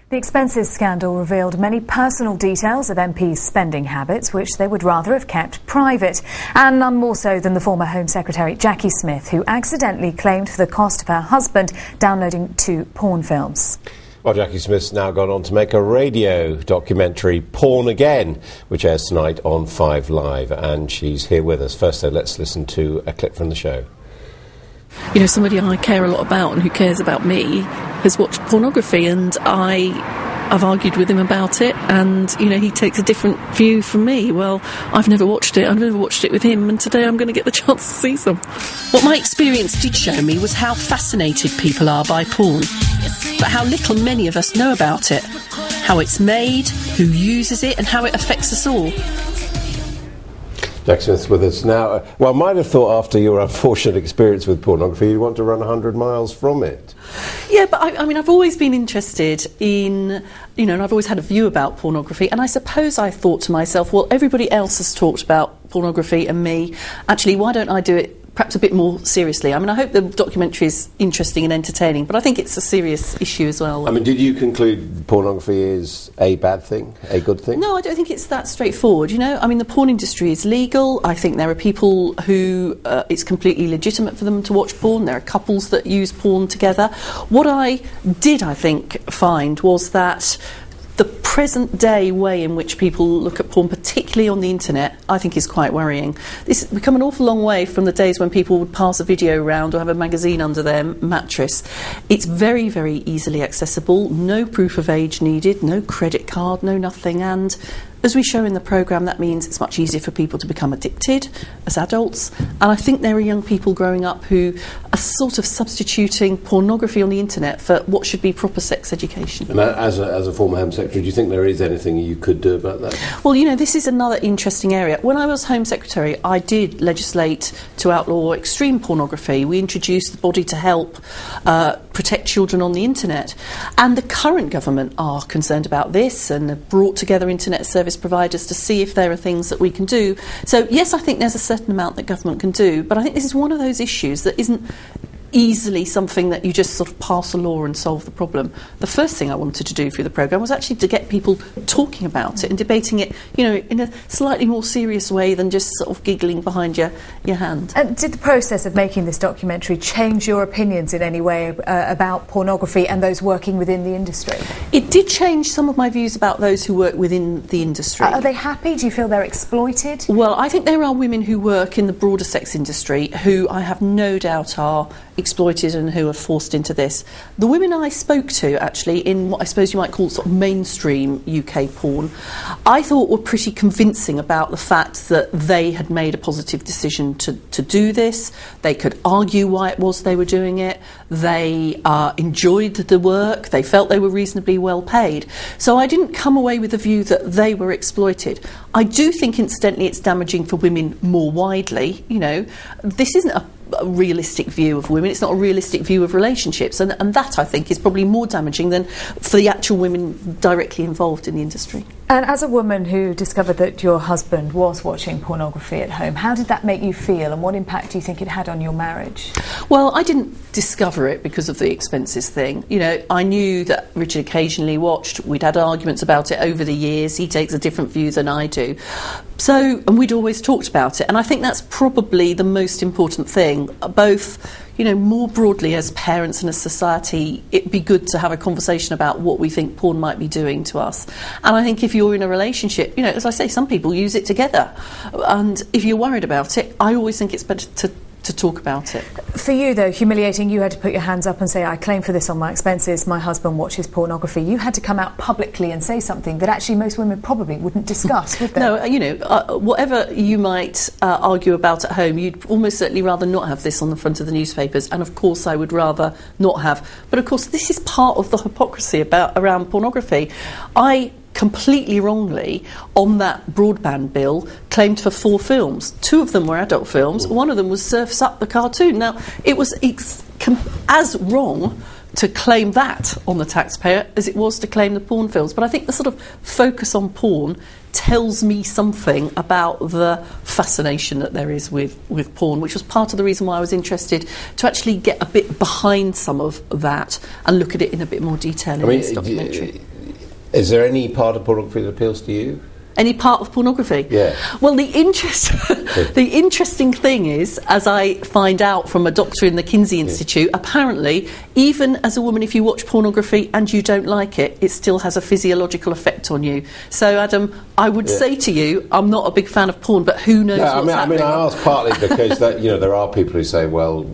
The expenses scandal revealed many personal details of MPs' spending habits, which they would rather have kept private, and none more so than the former Home Secretary Jacqui Smith, who accidentally claimed for the cost of her husband downloading 2 porn films. Well, Jacqui Smith's now gone on to make a radio documentary, Porn Again, which airs tonight on 5 Live, and she's here with us. First, though, let's listen to a clip from the show. You know, somebody I care a lot about and who cares about me has watched pornography, and I've argued with him about it, and, you know, he takes a different view from me. Well, I've never watched it with him, and today I'm going to get the chance to see some. What my experience did show me was how fascinated people are by porn, but how little many of us know about it, how it's made, who uses it, and how it affects us all. Jacqui Smith's with us now. Well, I might have thought after your unfortunate experience with pornography you'd want to run 100 miles from it. Yeah, but I mean, I've always been interested in, you know, and I've always had a view about pornography, and I suppose I thought to myself, well, everybody else has talked about pornography and me. Actually, why don't I do it perhaps a bit more seriously? I mean, I hope the documentary is interesting and entertaining, but I think it's a serious issue as well. I mean, did you conclude pornography is a bad thing, a good thing? No, I don't think it's that straightforward, you know. I mean, the porn industry is legal. I think there are people who it's completely legitimate for them to watch porn. There are couples that use porn together. What I did, I think, find was that the present day way in which people look at porn, particularly on the internet, I think is quite worrying. This has become an awful long way from the days when people would pass a video around or have a magazine under their mattress. It's very, very easily accessible, no proof of age needed, no credit card, no nothing, and as we show in the programme, that means it's much easier for people to become addicted as adults. And I think there are young people growing up who are sort of substituting pornography on the internet for what should be proper sex education. And as a former Home Secretary, do you think there is anything you could do about that? Well, you know, this is another interesting area. When I was Home Secretary, I did legislate to outlaw extreme pornography. We introduced the body to help protect children on the internet. And the current government are concerned about this and have brought together internet service providers to see if there are things that we can do. So yes, I think there's a certain amount that government can do, but I think this is one of those issues that isn't easily something that you just sort of pass a law and solve the problem. The first thing I wanted to do through the programme was actually to get people talking about it and debating it, you know, in a slightly more serious way than just sort of giggling behind your hand. And did the process of making this documentary change your opinions in any way about pornography and those working within the industry? It did change some of my views about those who work within the industry. Are they happy? Do you feel they're exploited? Well, I think there are women who work in the broader sex industry who I have no doubt are exploited and who are forced into this. The women I spoke to, actually, in what I suppose you might call sort of mainstream UK porn, I thought were pretty convincing about the fact that they had made a positive decision to do this. They could argue why it was they were doing it. They enjoyed the work. They felt they were reasonably well paid. So I didn't come away with the view that they were exploited. I do think, incidentally, it's damaging for women more widely. You know, this isn't a realistic view of women. It's not a realistic view of relationships, and that, I think, is probably more damaging than for the actual women directly involved in the industry. And as a woman who discovered that your husband was watching pornography at home, how did that make you feel, and what impact do you think it had on your marriage? Well, I didn't discover it because of the expenses thing. You know, I knew that Richard occasionally watched. We'd had arguments about it over the years. He takes a different view than I do. So, and we'd always talked about it, and I think that's probably the most important thing. Both, you know, more broadly as parents and as society, it'd be good to have a conversation about what we think porn might be doing to us. And I think if you're in a relationship, you know, as I say, some people use it together, and if you're worried about it, I always think it's better to talk about it. For you, though, humiliating, you had to put your hands up and say, I claim for this on my expenses, my husband watches pornography. You had to come out publicly and say something that actually most women probably wouldn't discuss, would they? No, you know, whatever you might argue about at home, you'd almost certainly rather not have this on the front of the newspapers, and of course I would rather not have. But of course this is part of the hypocrisy around pornography. I completely wrongly, on that broadband bill, claimed for 4 films. 2 of them were adult films. One of them was Surf's Up, the cartoon. Now, it was as wrong to claim that on the taxpayer as it was to claim the porn films. But I think the sort of focus on porn tells me something about the fascination that there is with porn, which was part of the reason why I was interested to actually get a bit behind some of that and look at it in a bit more detail in this documentary. Is there any part of pornography that appeals to you? Any part of pornography? Yeah. Well, the interesting thing is, as I find out from a doctor in the Kinsey Institute, apparently, even as a woman, if you watch pornography and you don't like it, it still has a physiological effect on you. So, Adam, I would say to you, I'm not a big fan of porn, but who knows what's happening? I ask partly because there are people who say, well,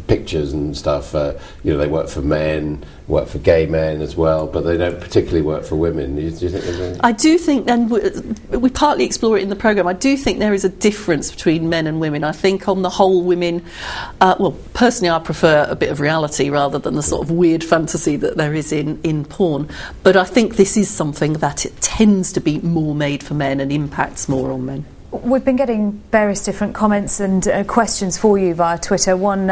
pictures and stuff, they work for men, work for gay men as well, but they don't particularly work for women. Do you think there's any? I do think, and we partly explore it in the programme, I do think there is a difference between men and women. I think on the whole women, personally I prefer a bit of reality rather than the sort of weird fantasy that there is in porn. But I think this is something that it tends to be more made for men and impacts more on men. We've been getting various different comments and questions for you via Twitter. One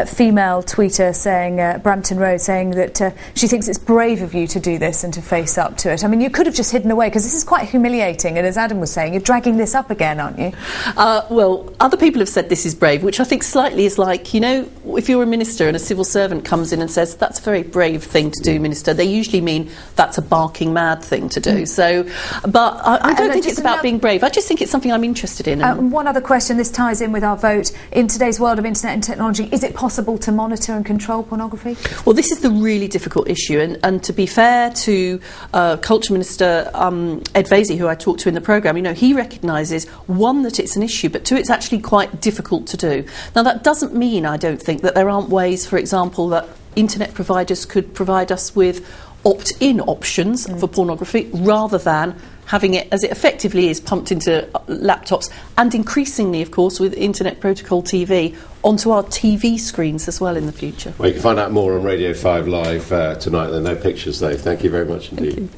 female tweeter saying, Brampton Road, saying that she thinks it's brave of you to do this and to face up to it. I mean, you could have just hidden away, because this is quite humiliating, and as Adam was saying, you're dragging this up again, aren't you? Well, other people have said this is brave, which I think slightly is like, if you're a minister and a civil servant comes in and says, that's a very brave thing to do, Minister, they usually mean that's a barking mad thing to do. So, but I don't think it's about being brave. I just think it's something I'm interested in. One other question, this ties in with our vote. In today's world of internet and technology, is it possible to monitor and control pornography? Well, this is the really difficult issue, and to be fair to Culture Minister Ed Vaizey, who I talked to in the programme, he recognises, one, that it's an issue, but two, it's actually quite difficult to do. Now, that doesn't mean, I don't think, that there aren't ways, for example, that internet providers could provide us with opt-in options for pornography, rather than having it, as it effectively is, pumped into laptops, and increasingly, of course, with Internet Protocol TV, onto our TV screens as well in the future. Well, you can find out more on Radio 5 Live tonight. There are no pictures, though. Thank you very much indeed.